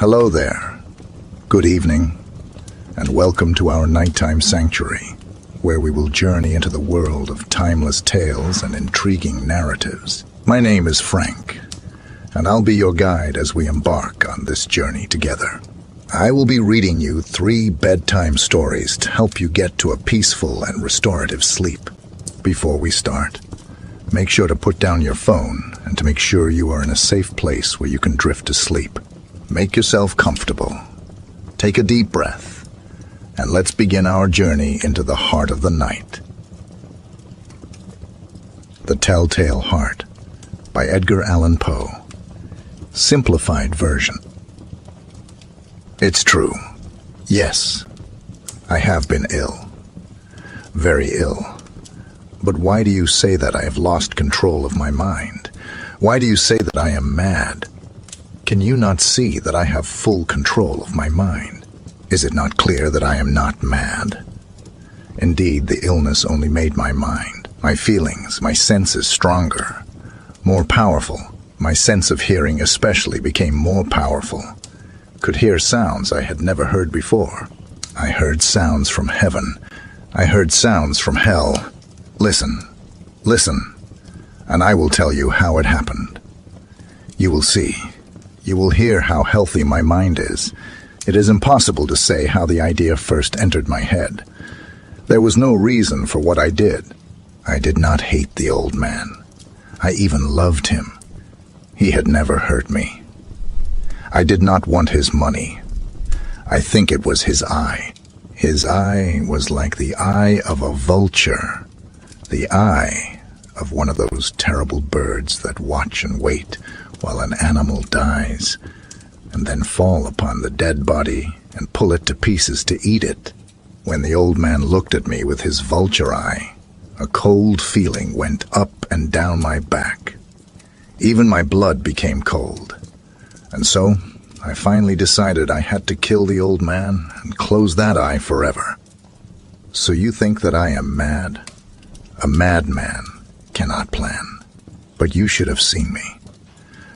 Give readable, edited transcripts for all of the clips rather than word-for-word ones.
Hello there. Good evening, and welcome to our nighttime sanctuary, where we will journey into the world of timeless tales and intriguing narratives. My name is Frank, and I'll be your guide as we embark on this journey together. I will be reading you 3 bedtime stories to help you get to a peaceful and restorative sleep. Before we start, make sure to put down your phone and to make sure you are in a safe place where you can drift to sleep. Make yourself comfortable. Take a deep breath, and let's begin our journey into the heart of the night. The Telltale Heart by Edgar Allan Poe. Simplified version. It's true. Yes, I have been ill. Very ill. But why do you say that I have lost control of my mind? Why do you say that I am mad? Can you not see that I have full control of my mind? Is it not clear that I am not mad? Indeed, the illness only made my mind, my feelings, my senses stronger, more powerful. My sense of hearing especially became more powerful. Could hear sounds I had never heard before. I heard sounds from heaven. I heard sounds from hell. Listen, and I will tell you how it happened. You will see. You will hear how healthy my mind is. It is impossible to say how the idea first entered my head. There was no reason for what I did. I did not hate the old man. I even loved him. He had never hurt me. I did not want his money. I think it was his eye. His eye was like the eye of a vulture, the eye of one of those terrible birds that watch and wait while an animal dies, and then fall upon the dead body and pull it to pieces to eat it. When the old man looked at me with his vulture eye, a cold feeling went up and down my back. Even my blood became cold. And so, I finally decided I had to kill the old man and close that eye forever. So you think that I am mad? A madman cannot plan. But you should have seen me.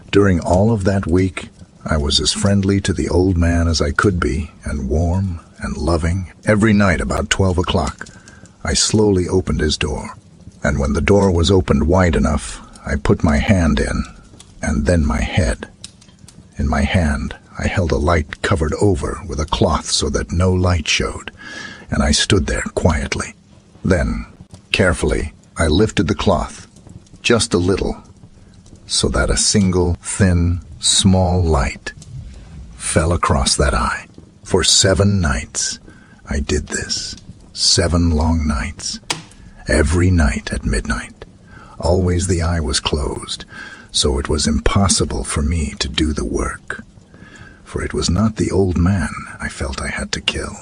During all of that week, I was as friendly to the old man as I could be, and warm and loving. Every night about 12 o'clock, I slowly opened his door. And when the door was opened wide enough, I put my hand in, and then my head. In my hand, I held a light covered over with a cloth so that no light showed, and I stood there quietly. Then, carefully, I lifted the cloth, just a little, so that a single, thin, small light fell across that eye. For 7 nights, I did this. 7 long nights. Every night at midnight. Always the eye was closed, so it was impossible for me to do the work. For it was not the old man I felt I had to kill.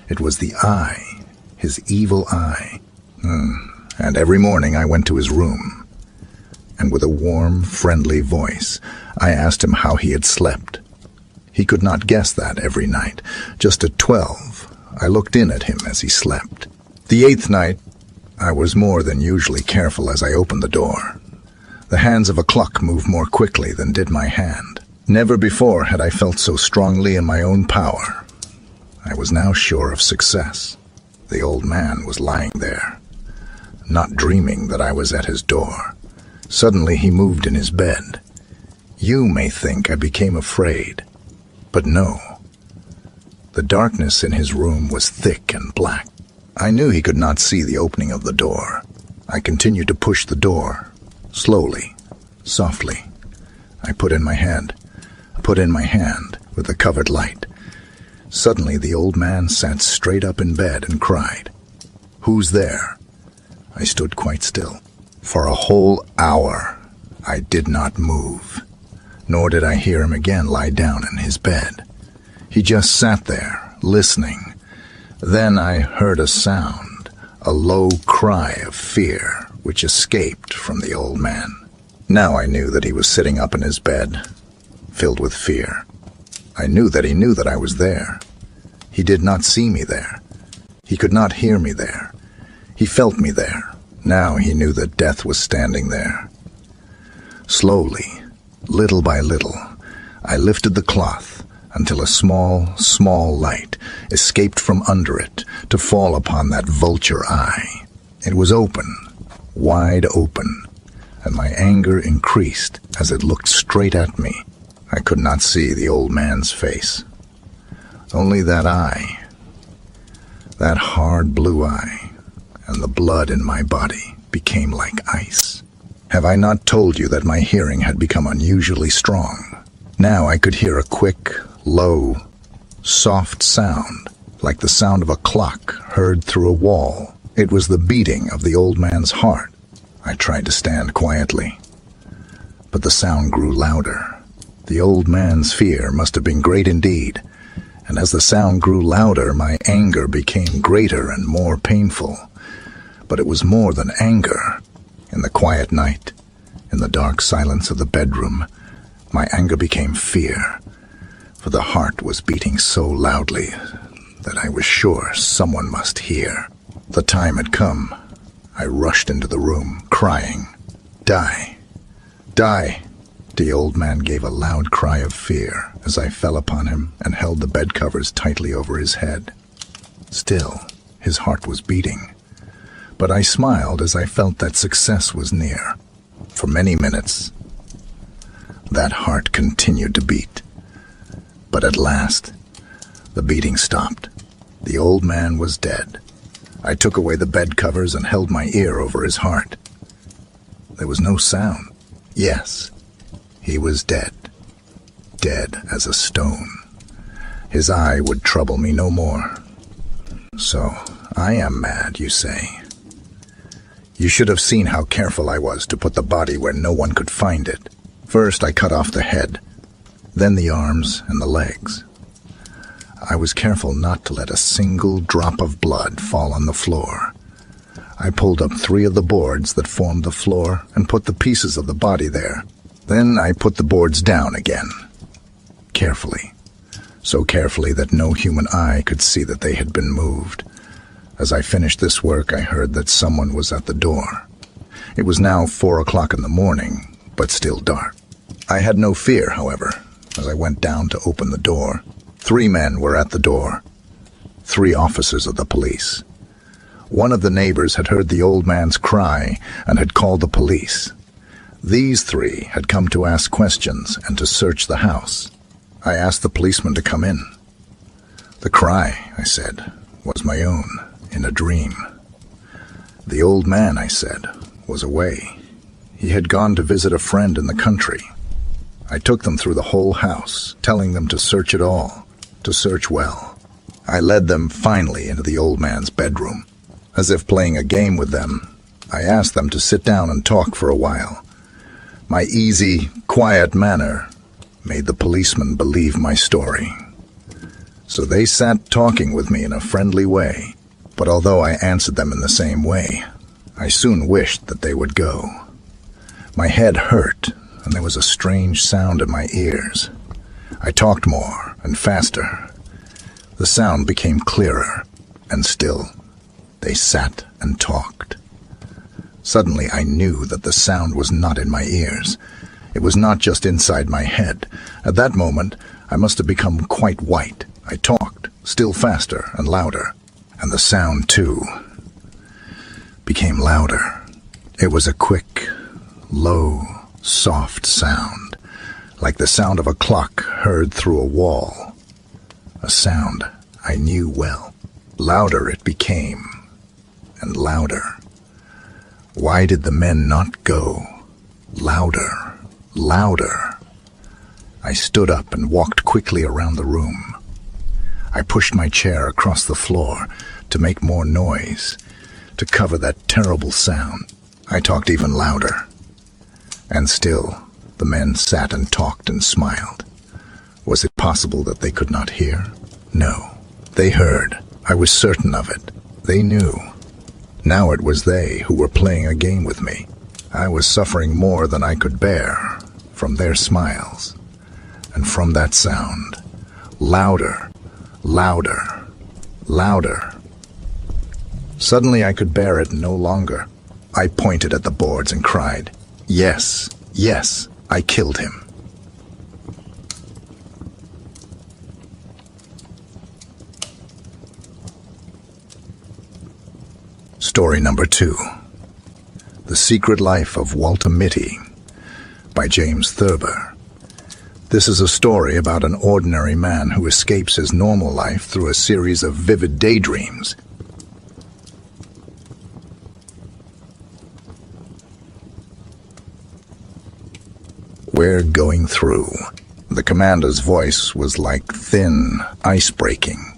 It was the eye, his evil eye. And every morning I went to his room, and with a warm, friendly voice, I asked him how he had slept. He could not guess that every night. Just at 12, I looked in at him as he slept. The 8th night, I was more than usually careful as I opened the door. The hands of a clock moved more quickly than did my hand. Never before had I felt so strongly in my own power. I was now sure of success. The old man was lying there, not dreaming that I was at his door. Suddenly he moved in his bed. You may think I became afraid, but no. The darkness in his room was thick and black. I knew he could not see the opening of the door. I continued to push the door, slowly, softly. I put in my hand with the covered light. Suddenly the old man sat straight up in bed and cried, "Who's there?" I stood quite still. For a whole hour, I did not move, nor did I hear him again lie down in his bed. He just sat there, listening. Then I heard a sound, a low cry of fear, which escaped from the old man. Now I knew that he was sitting up in his bed, filled with fear. I knew that he knew that I was there. He did not see me there. He could not hear me there. He felt me there. Now he knew that death was standing there. Slowly, little by little, I lifted the cloth until a small light escaped from under it to fall upon that vulture eye. It was open, wide open, and my anger increased as it looked straight at me. I could not see the old man's face. Only that eye, that hard blue eye, and the blood in my body became like ice. Have I not told you that my hearing had become unusually strong? Now I could hear a quick, low, soft sound, like the sound of a clock heard through a wall. It was the beating of the old man's heart. I tried to stand quietly, but the sound grew louder. The old man's fear must have been great indeed, and as the sound grew louder, my anger became greater and more painful. But it was more than anger. In the quiet night, in the dark silence of the bedroom, my anger became fear, for the heart was beating so loudly that I was sure someone must hear. The time had come. I rushed into the room, crying, "Die! Die!" The old man gave a loud cry of fear as I fell upon him and held the bed covers tightly over his head. Still, his heart was beating, but I smiled as I felt that success was near. For many minutes, that heart continued to beat, but at last, the beating stopped. The old man was dead. I took away the bed covers and held my ear over his heart. There was no sound. Yes, he was dead. Dead as a stone. His eye would trouble me no more. So, I am mad, you say. You should have seen how careful I was to put the body where no one could find it. First, I cut off the head, then the arms and the legs. I was careful not to let a single drop of blood fall on the floor. I pulled up 3 of the boards that formed the floor and put the pieces of the body there. Then I put the boards down again, carefully, so carefully that no human eye could see that they had been moved. As I finished this work, I heard that someone was at the door. It was now 4 o'clock in the morning, but still dark. I had no fear, however, as I went down to open the door. 3 men were at the door, 3 officers of the police. One of the neighbors had heard the old man's cry and had called the police. These 3 had come to ask questions and to search the house. I asked the policeman to come in. The cry, I said, was my own, in a dream. The old man, I said, was away. He had gone to visit a friend in the country. I took them through the whole house, telling them to search it all, to search well. I led them finally into the old man's bedroom. As if playing a game with them, I asked them to sit down and talk for a while. My easy, quiet manner made the policeman believe my story. So they sat talking with me in a friendly way, but although I answered them in the same way, I soon wished that they would go. My head hurt, and there was a strange sound in my ears. I talked more and faster. The sound became clearer, and still they sat and talked. Suddenly I knew that the sound was not in my ears. It was not just inside my head. At that moment, I must have become quite white. I talked, still faster and louder, and the sound, too, became louder. It was a quick, low, soft sound, like the sound of a clock heard through a wall. A sound I knew well. Louder it became, and louder. Why did the men not go? Louder, louder. I stood up and walked quickly around the room. I pushed my chair across the floor to make more noise, to cover that terrible sound. I talked even louder. And still, the men sat and talked and smiled. Was it possible that they could not hear? No, they heard. I was certain of it. They knew. Now it was they who were playing a game with me. I was suffering more than I could bear from their smiles and from that sound. Louder, louder, louder. Suddenly I could bear it no longer. I pointed at the boards and cried, "Yes, yes, I killed him." Story number 2. The Secret Life of Walter Mitty by James Thurber. This is a story about an ordinary man who escapes his normal life through a series of vivid daydreams. We're going through. The commander's voice was like thin ice breaking.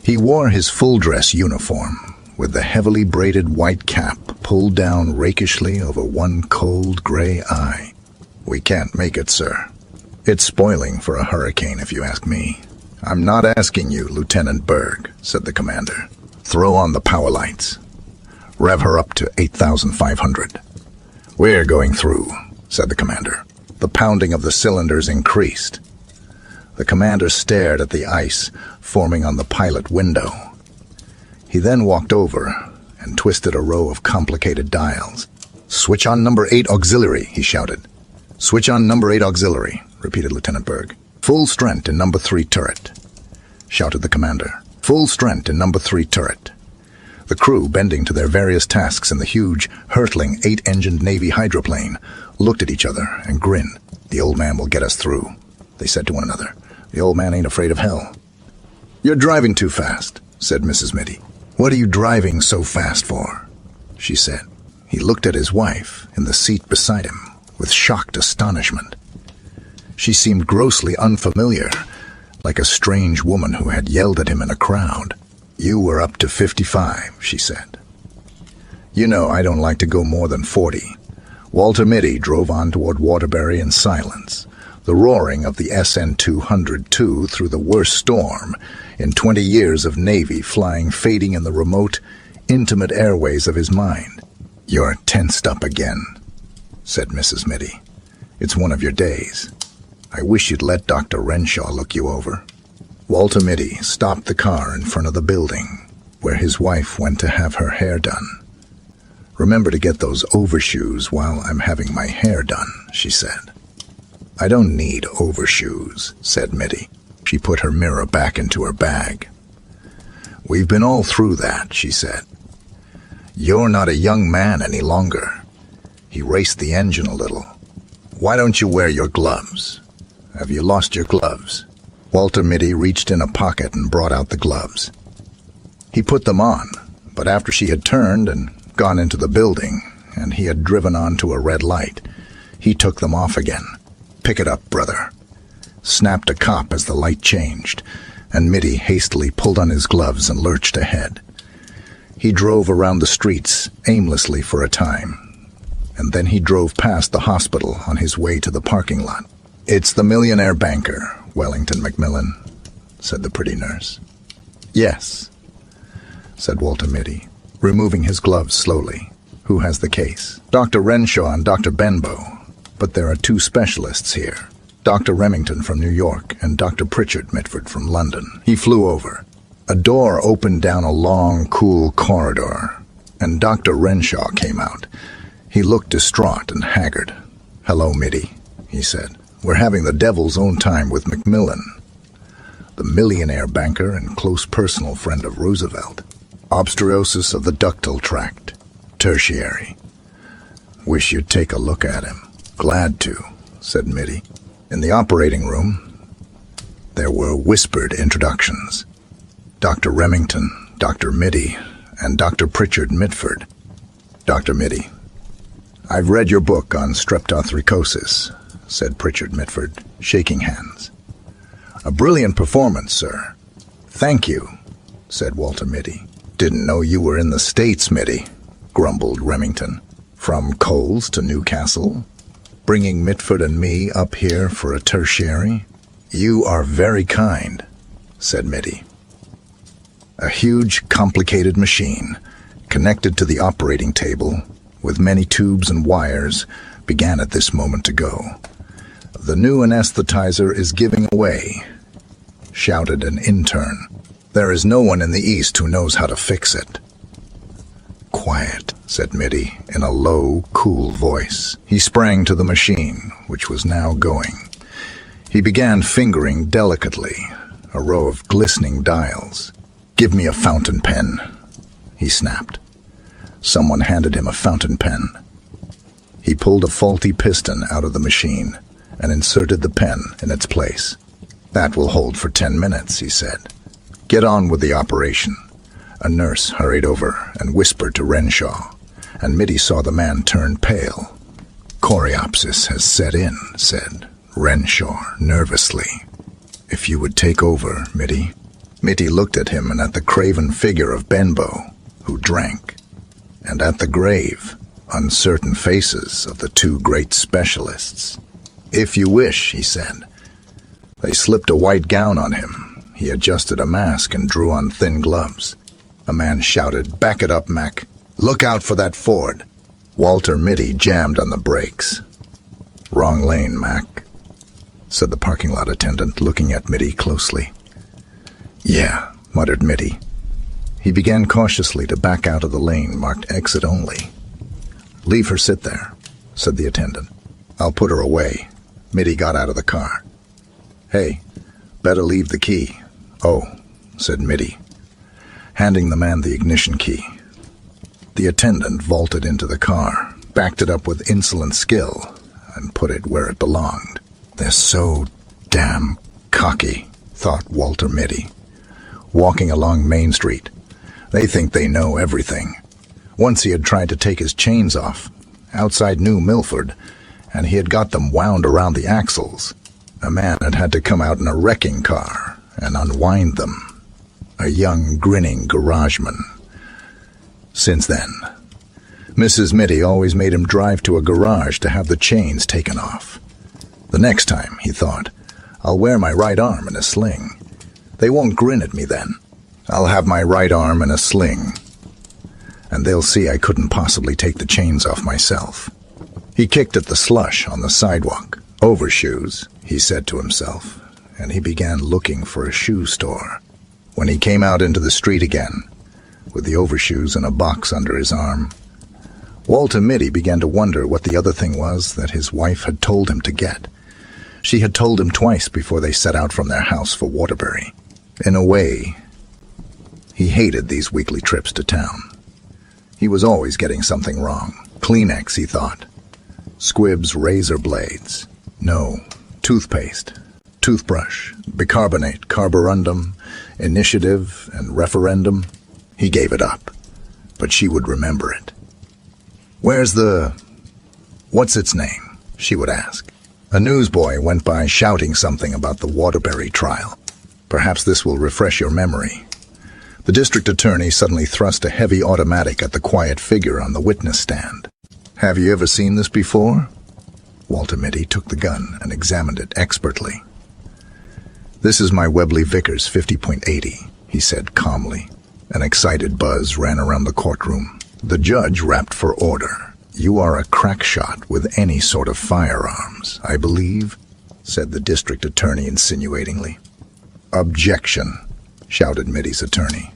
He wore his full-dress uniform, with the heavily braided white cap pulled down rakishly over one cold gray eye. "We can't make it, sir. It's spoiling for a hurricane, if you ask me." "I'm not asking you, Lieutenant Berg," said the commander. "Throw on the power lights. Rev her up to 8,500. "We're going through," said the commander. The pounding of the cylinders increased. The commander stared at the ice forming on the pilot window. He then walked over and twisted a row of complicated dials. "Switch on number 8 auxiliary," he shouted. "Switch on number 8 auxiliary," repeated Lieutenant Berg. "Full strength in number 3 turret," shouted the commander. "Full strength in number 3 turret." The crew, bending to their various tasks in the huge, hurtling 8-engined Navy hydroplane, looked at each other and grinned. "The old man will get us through," they said to one another. "The old man ain't afraid of hell." "You're driving too fast," said Mrs. Mitty. "What are you driving so fast for?" she said. He looked at his wife in the seat beside him with shocked astonishment. She seemed grossly unfamiliar, like a strange woman who had yelled at him in a crowd. "You were up to 55, she said. "You know I don't like to go more than 40. Walter Mitty drove on toward Waterbury in silence, the roaring of the SN-202 through the worst storm in 20 years of Navy flying fading in the remote, intimate airways of his mind. "You're tensed up again," said Mrs. Mitty. "It's one of your days. I wish you'd let Dr. Renshaw look you over." Walter Mitty stopped the car in front of the building where his wife went to have her hair done. "Remember to get those overshoes while I'm having my hair done," she said. "I don't need overshoes," said Mitty. She put her mirror back into her bag. "We've been all through that," she said. "You're not a young man any longer." He raced the engine a little. "Why don't you wear your gloves? Have you lost your gloves?" Walter Mitty reached in a pocket and brought out the gloves. He put them on, but after she had turned and gone into the building, and he had driven on to a red light, he took them off again. "Pick it up, brother," snapped a cop as the light changed, and Mitty hastily pulled on his gloves and lurched ahead. He drove around the streets aimlessly for a time, and then he drove past the hospital on his way to the parking lot. "It's the millionaire banker, Wellington Macmillan," said the pretty nurse. "Yes," said Walter Mitty, removing his gloves slowly. "Who has the case?" "Dr. Renshaw and Dr. Benbow, but there are 2 specialists here. Dr. Remington from New York and Dr. Pritchard Mitford from London." He flew over. A door opened down a long, cool corridor, and Dr. Renshaw came out. He looked distraught and haggard. "Hello, Mitty," he said. "We're having the devil's own time with Macmillan, the millionaire banker and close personal friend of Roosevelt. Obstetrosis of the ductal tract, tertiary. Wish you'd take a look at him." "Glad to," said Mitty. In the operating room, there were whispered introductions. Dr. Remington, Dr. Mitty, and Dr. Pritchard Mitford. "Dr. Mitty, I've read your book on streptothrombosis," said Pritchard Mitford, shaking hands. "A brilliant performance, sir." "Thank you," said Walter Mitty. "Didn't know you were in the States, Mitty," grumbled Remington. "From Coles to Newcastle, bringing Mitford and me up here for a tertiary?" "You are very kind," said Mitty. A huge, complicated machine, connected to the operating table, with many tubes and wires, began at this moment to go. "The new anesthetizer is giving away," shouted an intern. "There is no one in the East who knows how to fix it." "Quiet," said Mitty in a low, cool voice. He sprang to the machine, which was now going. He began fingering delicately a row of glistening dials. "Give me a fountain pen," he snapped. Someone handed him a fountain pen. He pulled a faulty piston out of the machine and inserted the pen in its place. "That will hold for 10 minutes," he said. "Get on with the operation." A nurse hurried over and whispered to Renshaw, and Mitty saw the man turn pale. "Coreopsis has set in," said Renshaw nervously. "If you would take over, Mitty." Mitty looked at him and at the craven figure of Benbow, who drank, and at the grave, uncertain faces of the two great specialists. "If you wish," he said. They slipped a white gown on him. He adjusted a mask and drew on thin gloves. A man shouted, "Back it up, Mac. Look out for that Ford." Walter Mitty jammed on the brakes. "Wrong lane, Mac," said the parking lot attendant, looking at Mitty closely. "Yeah," muttered Mitty. He began cautiously to back out of the lane marked exit only. "Leave her sit there," said the attendant. "I'll put her away." Mitty got out of the car. "Hey, better leave the key." "Oh," said Mitty, handing the man the ignition key. The attendant vaulted into the car, backed it up with insolent skill, and put it where it belonged. "They're so damn cocky," thought Walter Mitty, walking along Main Street. "They think they know everything." Once he had tried to take his chains off, outside New Milford, and he had got them wound around the axles. A man had had to come out in a wrecking car and unwind them. A young, grinning garageman. Since then, Mrs. Mitty always made him drive to a garage to have the chains taken off. The next time, he thought, I'll wear my right arm in a sling. They won't grin at me then. I'll have my right arm in a sling, and they'll see I couldn't possibly take the chains off myself. He kicked at the slush on the sidewalk. Overshoes, he said to himself, and he began looking for a shoe store. When he came out into the street again, with the overshoes in a box under his arm, Walter Mitty began to wonder what the other thing was that his wife had told him to get. She had told him twice before they set out from their house for Waterbury. In a way, he hated these weekly trips to town. He was always getting something wrong. Kleenex, he thought. Squibb's razor blades. No, toothpaste, toothbrush, bicarbonate, carborundum, initiative, and referendum. He gave it up, but she would remember it. "Where's what's its name?" she would ask. A newsboy went by shouting something about the Waterbury trial. Perhaps this will refresh your memory. The district attorney suddenly thrust a heavy automatic at the quiet figure on the witness stand. "Have you ever seen this before?" Walter Mitty took the gun and examined it expertly. "This is my Webley Vickers 50.80, he said calmly. An excited buzz ran around the courtroom. The judge rapped for order. "You are a crack shot with any sort of firearms, I believe," said the district attorney insinuatingly. "Objection," shouted Mitty's attorney.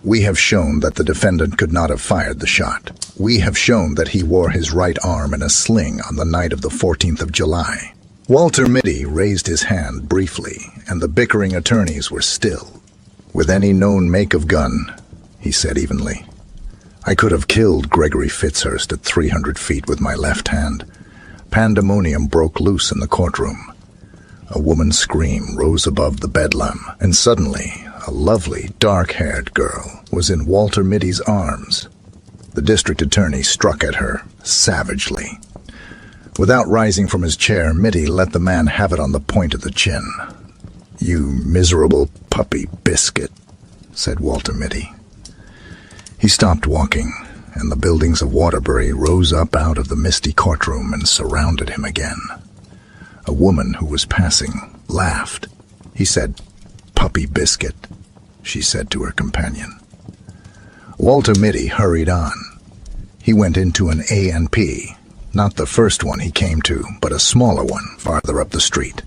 "We have shown that the defendant could not have fired the shot. We have shown that he wore his right arm in a sling on the night of the 14th of July. Walter Mitty raised his hand briefly, and the bickering attorneys were still. "With any known make of gun," he said evenly. "I could have killed Gregory Fitzhurst at 300 feet with my left hand." Pandemonium broke loose in the courtroom. A woman's scream rose above the bedlam, and suddenly a lovely, dark-haired girl was in Walter Mitty's arms. The district attorney struck at her savagely. Without rising from his chair, Mitty let the man have it on the point of the chin. "You miserable puppy biscuit," said Walter Mitty. He stopped walking, and the buildings of Waterbury rose up out of the misty courtroom and surrounded him again. A woman who was passing laughed. He said, "Puppy biscuit," she said to her companion. Walter Mitty hurried on. He went into an A&P, not the first one he came to, but a smaller one farther up the street.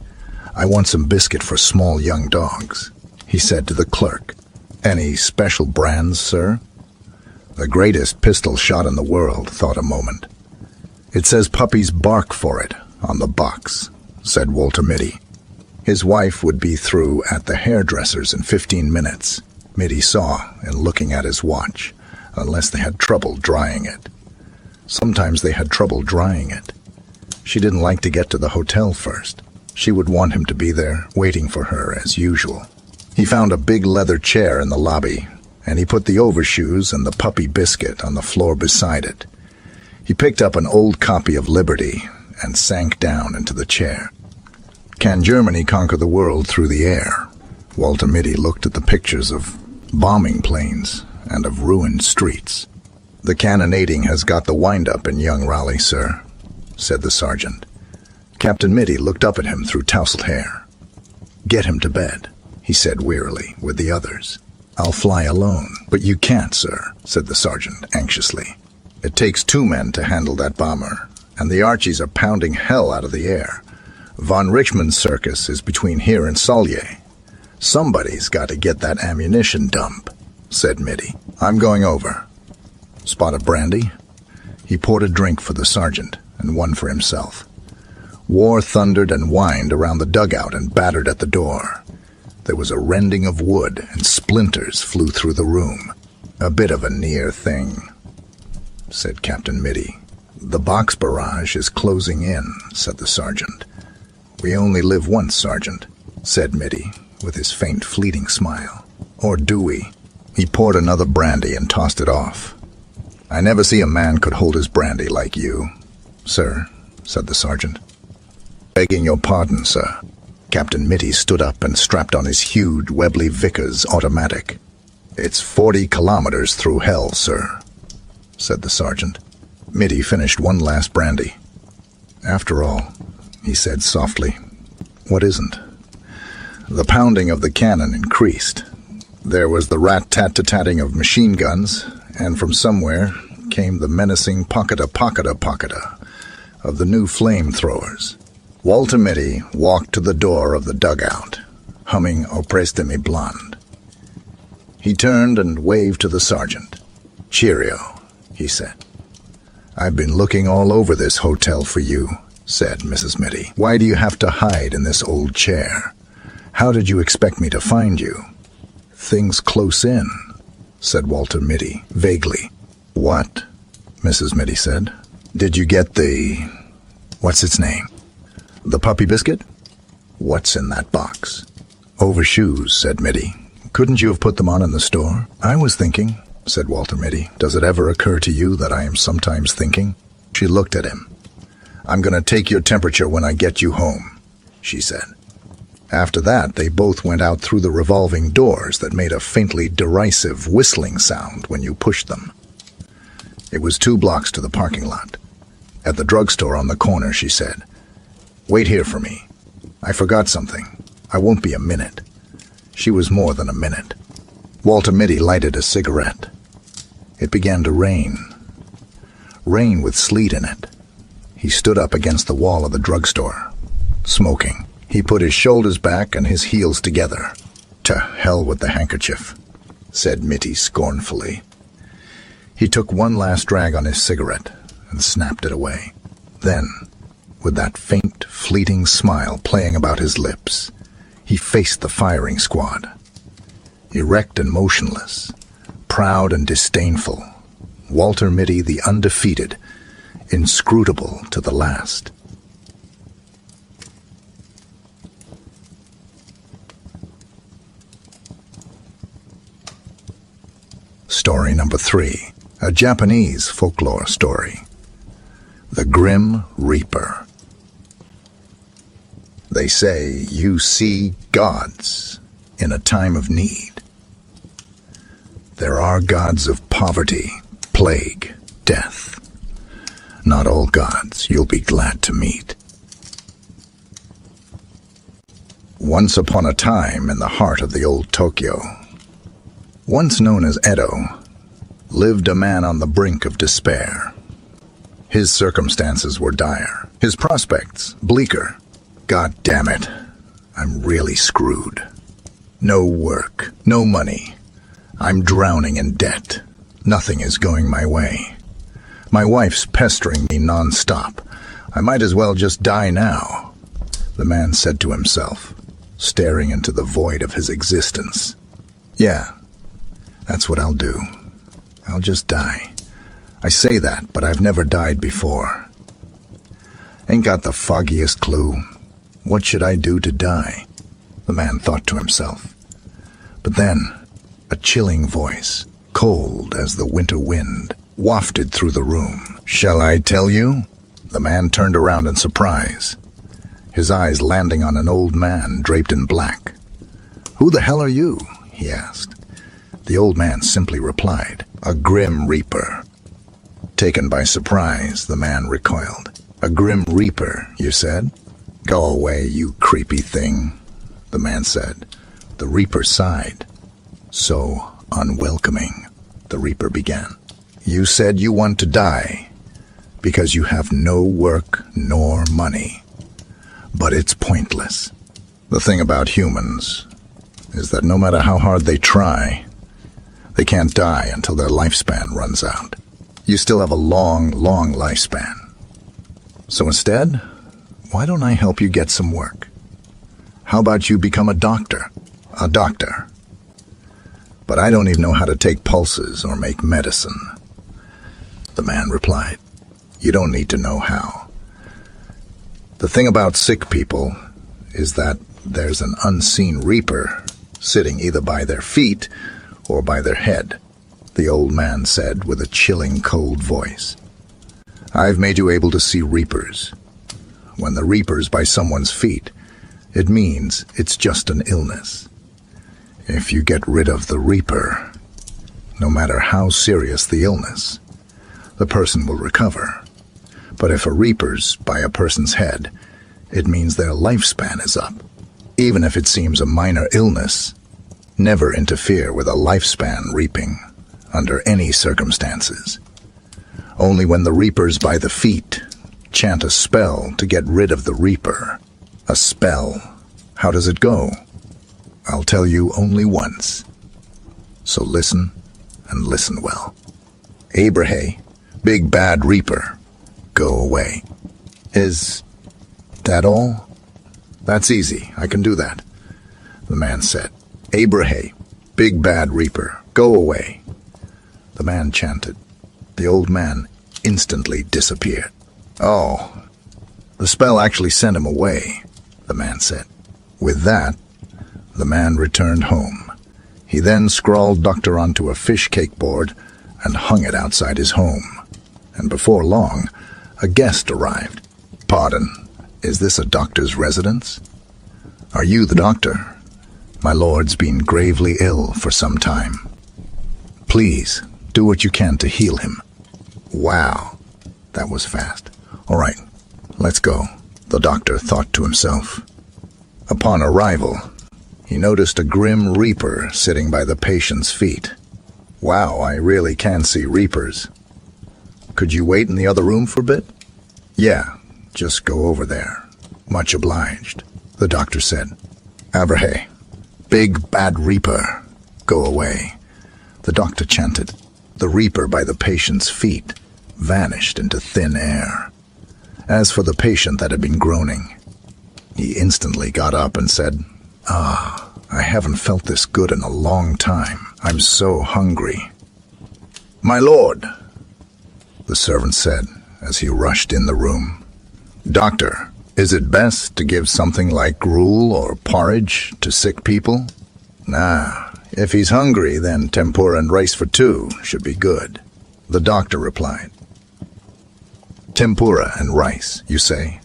"I want some biscuit for small young dogs," he said to the clerk. "Any special brands, sir?" "The greatest pistol shot in the world," thought a moment. "It says puppies bark for it on the box," said Walter Mitty. His wife would be through at the hairdresser's in 15 minutes. Mitty saw, in looking at his watch, unless they had trouble drying it. Sometimes they had trouble drying it. She didn't like to get to the hotel first. She would want him to be there, waiting for her as usual. He found a big leather chair in the lobby, and he put the overshoes and the puppy biscuit on the floor beside it. He picked up an old copy of Liberty and sank down into the chair. Can Germany conquer the world through the air? Walter Mitty looked at the pictures of bombing planes and of ruined streets. The cannonading has got the wind-up in young Raleigh, sir, said the sergeant. Captain Mitty looked up at him through tousled hair. Get him to bed, he said wearily, with the others. I'll fly alone. But you can't, sir, said the sergeant anxiously. It takes 2 men to handle that bomber, and the Archies are pounding hell out of the air. Von Richmond's circus is between here and Sollier. Somebody's got to get that ammunition dump, said Mitty. I'm going over. Spot of brandy? He poured a drink for the sergeant and one for himself. War thundered and whined around the dugout and battered at the door. There was a rending of wood and splinters flew through the room. A bit of a near thing, said Captain Mitty. The box barrage is closing in, said the sergeant. We only live once, Sergeant, said Mitty, with his faint, fleeting smile. Or do we? He poured another brandy and tossed it off. I never see a man could hold his brandy like you, sir, said the sergeant. Begging your pardon, sir. Captain Mitty stood up and strapped on his huge Webley Vickers automatic. It's 40 kilometers through hell, sir, said the sergeant. Mitty finished one last brandy. After all, he said softly, what isn't? The pounding of the cannon increased. There was the rat-tat-tat-tatting of machine guns, and from somewhere came the menacing pocketa-pocketa-pocketa of the new flamethrowers. Walter Mitty walked to the door of the dugout, humming Opreste mi blonde. He turned and waved to the sergeant. Cheerio, he said. I've been looking all over this hotel for you, said Mrs. Mitty. Why do you have to hide in this old chair? How did you expect me to find you? Things close in, said Walter Mitty, vaguely. What? Mrs. Mitty said. Did you get the... what's its name? The puppy biscuit? What's in that box? Overshoes, said Mitty. Couldn't you have put them on in the store? I was thinking, said Walter Mitty. Does it ever occur to you that I am sometimes thinking? She looked at him. I'm going to take your temperature when I get you home, she said. After that, they both went out through the revolving doors that made a faintly derisive whistling sound when you pushed them. It was 2 blocks to the parking lot. At the drugstore on the corner, she said, Wait here for me. I forgot something. I won't be a minute. She was more than a minute. Walter Mitty lighted a cigarette. It began to rain. Rain with sleet in it. He stood up against the wall of the drugstore, smoking. He put his shoulders back and his heels together. To hell with the handkerchief, said Mitty scornfully. He took one last drag on his cigarette and snapped it away. Then, with that faint, fleeting smile playing about his lips, he faced the firing squad. Erect and motionless, proud and disdainful, Walter Mitty the undefeated, inscrutable to the last. Story number 3, a Japanese folklore story. The Grim Reaper. They say you see gods in a time of need. There are gods of poverty, plague, death. Not all gods you'll be glad to meet. Once upon a time in the heart of the old Tokyo, once known as Edo, lived a man on the brink of despair. His circumstances were dire, his prospects bleaker. God damn it, I'm really screwed. No work, no money. I'm drowning in debt. Nothing is going my way. My wife's pestering me non-stop. I might as well just die now, the man said to himself, staring into the void of his existence. Yeah, that's what I'll do. I'll just die. I say that, but I've never died before. Ain't got the foggiest clue. What should I do to die? The man thought to himself. But then, a chilling voice, cold as the winter wind, wafted through the room. Shall I tell you? The man turned around in surprise, his eyes landing on an old man draped in black. Who the hell are you? He asked. The old man simply replied, a Grim Reaper. Taken by surprise, the man recoiled. A Grim Reaper, you said? Go away, you creepy thing, the man said. The Reaper sighed. So unwelcoming, the Reaper began. You said you want to die because you have no work nor money. But it's pointless. The thing about humans is that no matter how hard they try, they can't die until their lifespan runs out. You still have a long, long lifespan. So instead, why don't I help you get some work? How about you become a doctor? A doctor. But I don't even know how to take pulses or make medicine. The man replied, you don't need to know how. The thing about sick people is that there's an unseen reaper sitting either by their feet or by their head, the old man said with a chilling, cold voice. I've made you able to see reapers. When the reaper's by someone's feet, it means it's just an illness. If you get rid of the reaper, no matter how serious the illness, the person will recover. But if a reaper's by a person's head, it means their lifespan is up. Even if it seems a minor illness, never interfere with a lifespan reaping, under any circumstances. Only when the reaper's by the feet, chant a spell to get rid of the reaper. A spell. How does it go? I'll tell you only once. So listen, and listen well. Abrahe, big bad reaper, go away. Is that all? That's easy, I can do that, the man said. Abrahe, big bad reaper, go away. The man chanted. The old man instantly disappeared. Oh, the spell actually sent him away, the man said. With that, the man returned home. He then scrawled doctor onto a fish cake board and hung it outside his home. And before long, a guest arrived. Pardon, is this a doctor's residence? Are you the doctor? My lord's been gravely ill for some time. Please, do what you can to heal him. Wow, that was fast. All right, let's go, the doctor thought to himself. Upon arrival, he noticed a Grim Reaper sitting by the patient's feet. Wow, I really can see reapers. Could you wait in the other room for a bit? Yeah, just go over there. Much obliged, the doctor said. Abrahe, big bad reaper, go away, the doctor chanted. The reaper by the patient's feet vanished into thin air. As for the patient that had been groaning, he instantly got up and said, I haven't felt this good in a long time. I'm so hungry. My lord, the servant said as he rushed in the room. Doctor, is it best to give something like gruel or porridge to sick people? Nah, if he's hungry, then tempura and rice for two should be good, the doctor replied. Tempura and rice, you say?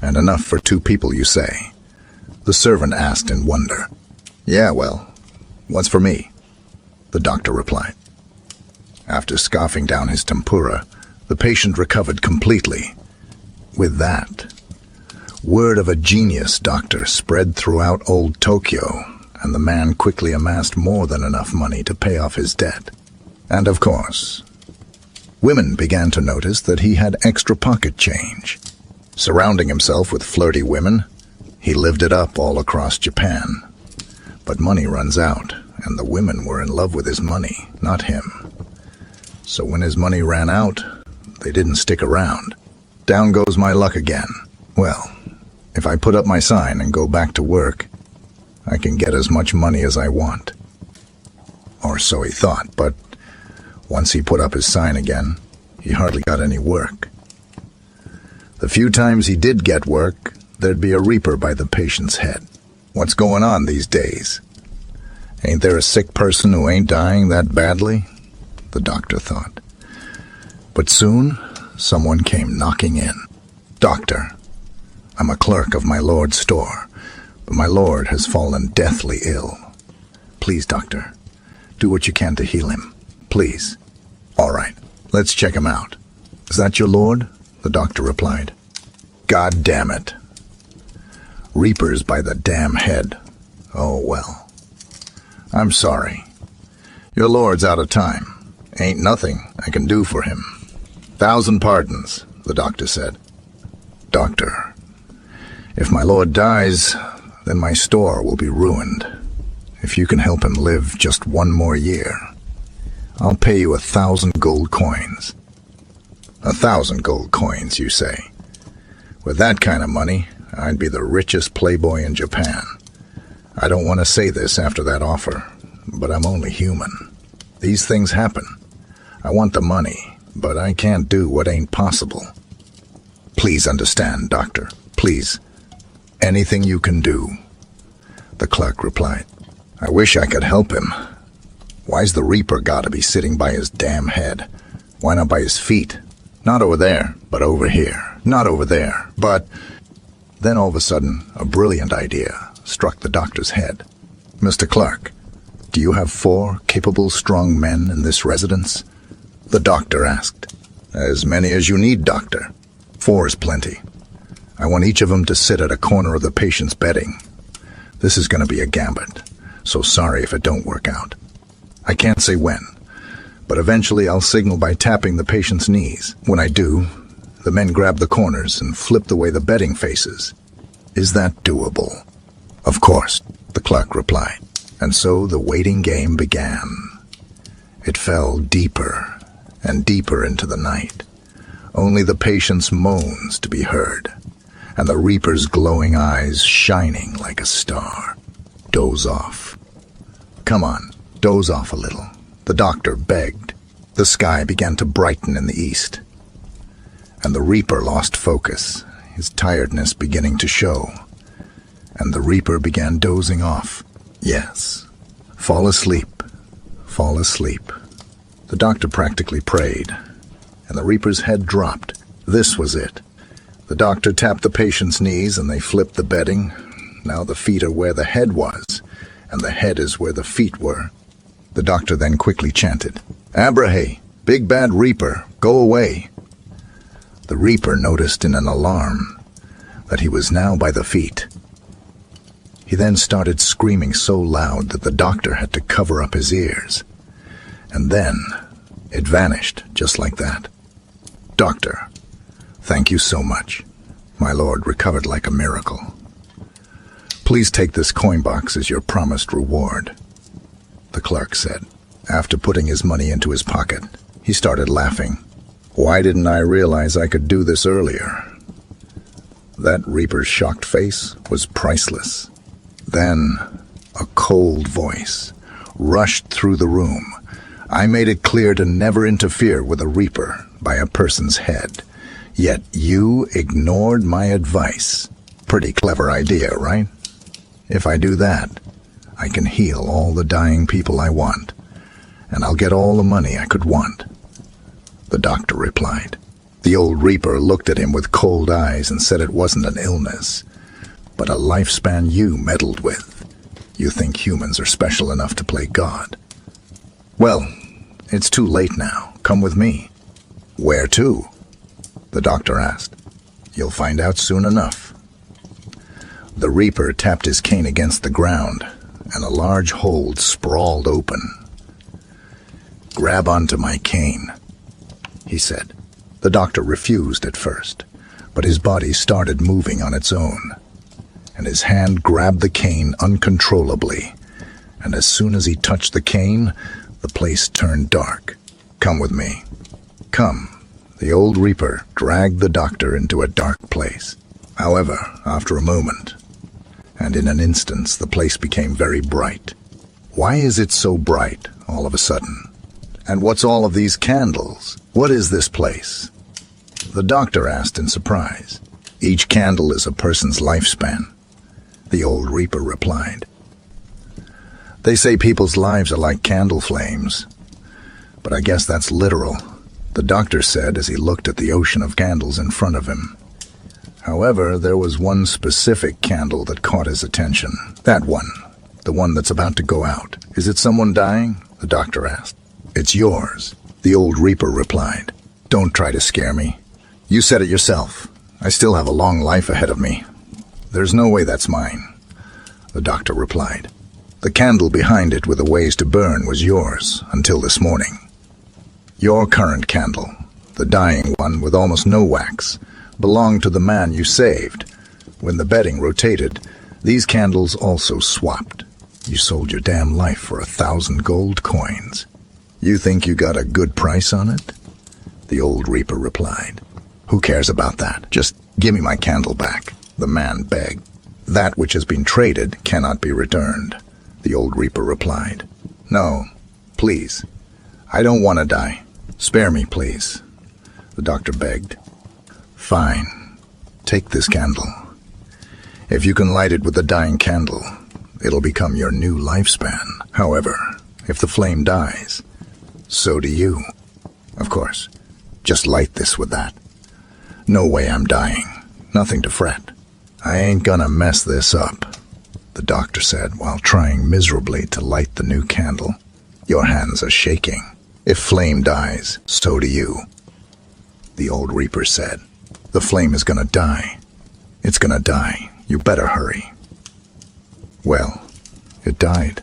And enough for 2 people, you say? The servant asked in wonder. Yeah, well, what's for me? The doctor replied. After scoffing down his tempura, the patient recovered completely. With that, word of a genius doctor spread throughout old Tokyo, and the man quickly amassed more than enough money to pay off his debt. And of course, women began to notice that he had extra pocket change. Surrounding himself with flirty women, he lived it up all across Japan. But money runs out, and the women were in love with his money, not him. So when his money ran out, they didn't stick around. Down goes my luck again. Well, if I put up my sign and go back to work, I can get as much money as I want. Or so he thought, but Once he put up his sign again, he hardly got any work. The few times he did get work, there'd be a reaper by the patient's head. What's going on these days? Ain't there a sick person who ain't dying that badly? The doctor thought. But soon, someone came knocking in. Doctor, I'm a clerk of my lord's store, but my lord has fallen deathly ill. Please, doctor, do what you can to heal him. Please. All right, let's check him out. Is that your lord? The doctor replied. God damn it. Reapers by the damn head. Oh, well. I'm sorry. Your lord's out of time. Ain't nothing I can do for him. 1,000 pardons, the doctor said. Doctor, if my lord dies, then my store will be ruined. If you can help him live just one more year, I'll pay you 1,000 gold coins. 1,000 gold coins, you say? With that kind of money, I'd be the richest playboy in Japan. I don't want to say this after that offer, but I'm only human. These things happen. I want the money, but I can't do what ain't possible. Please understand, doctor. Please. Anything you can do. The clerk replied. I wish I could help him. Why's the reaper gotta be sitting by his damn head? Why not by his feet? Not over there, but over here. Not over there, but... Then all of a sudden, a brilliant idea struck the doctor's head. Mr. Clark, do you have 4 capable, strong men in this residence? The doctor asked. As many as you need, doctor. 4 is plenty. I want each of them to sit at a corner of the patient's bedding. This is going to be a gambit, so sorry if it don't work out. I can't say when, but eventually I'll signal by tapping the patient's knees. When I do, the men grab the corners and flip the way the bedding faces. Is that doable? Of course, the clerk replied. And so the waiting game began. It fell deeper and deeper into the night. Only the patient's moans to be heard, and the reaper's glowing eyes shining like a star. Doze off. Come on, doze off a little, the doctor begged. The sky began to brighten in the east, and the reaper lost focus, his tiredness beginning to show, and the reaper began dozing off. Yes, fall asleep, fall asleep. The doctor practically prayed, and the reaper's head dropped. This was it. The doctor tapped the patient's knees, and they flipped the bedding. Now the feet are where the head was, and the head is where the feet were. The doctor then quickly chanted, Abrahe, big bad reaper, go away. The reaper noticed in an alarm that he was now by the feet. He then started screaming so loud that the doctor had to cover up his ears. And then it vanished just like that. Doctor, thank you so much. My lord recovered like a miracle. Please take this coin box as your promised reward, the clerk said. After putting his money into his pocket, he started laughing. Why didn't I realize I could do this earlier? That reaper's shocked face was priceless. Then a cold voice rushed through the room. I made it clear to never interfere with a reaper by a person's head. Yet you ignored my advice. Pretty clever idea, right? If I do that, I can heal all the dying people I want, and I'll get all the money I could want, the doctor replied. The old reaper looked at him with cold eyes and said it wasn't an illness, but a lifespan you meddled with. You think humans are special enough to play God. Well, it's too late now. Come with me. Where to? The doctor asked. You'll find out soon enough. The reaper tapped his cane against the ground, and a large hold sprawled open. Grab onto my cane, he said. The doctor refused at first, but his body started moving on its own, and his hand grabbed the cane uncontrollably, and as soon as he touched the cane, the place turned dark. Come with me. Come. The old reaper dragged the doctor into a dark place. However, after a moment, and in an instant, the place became very bright. Why is it so bright all of a sudden? And what's all of these candles? What is this place? The doctor asked in surprise. Each candle is a person's lifespan, the old reaper replied. They say people's lives are like candle flames, but I guess that's literal, the doctor said as he looked at the ocean of candles in front of him. However, there was one specific candle that caught his attention. That one, the one that's about to go out. Is it someone dying? The doctor asked. It's yours, the old reaper replied. Don't try to scare me. You said it yourself. I still have a long life ahead of me. There's no way that's mine, the doctor replied. The candle behind it with a ways to burn was yours until this morning. Your current candle, the dying one with almost no wax, belonged to the man you saved. When the betting rotated, these candles also swapped. You sold your damn life for 1,000 gold coins. You think you got a good price on it? The old reaper replied. Who cares about that? Just give me my candle back, the man begged. That which has been traded cannot be returned, the old reaper replied. No, please. I don't want to die. Spare me, please, the doctor begged. Fine. Take this candle. If you can light it with the dying candle, it'll become your new lifespan. However, if the flame dies, so do you. Of course, just light this with that. No way I'm dying. Nothing to fret. I ain't gonna mess this up, the doctor said while trying miserably to light the new candle. Your hands are shaking. If flame dies, so do you, the old reaper said. The flame is gonna die. It's gonna die. You better hurry. Well, it died.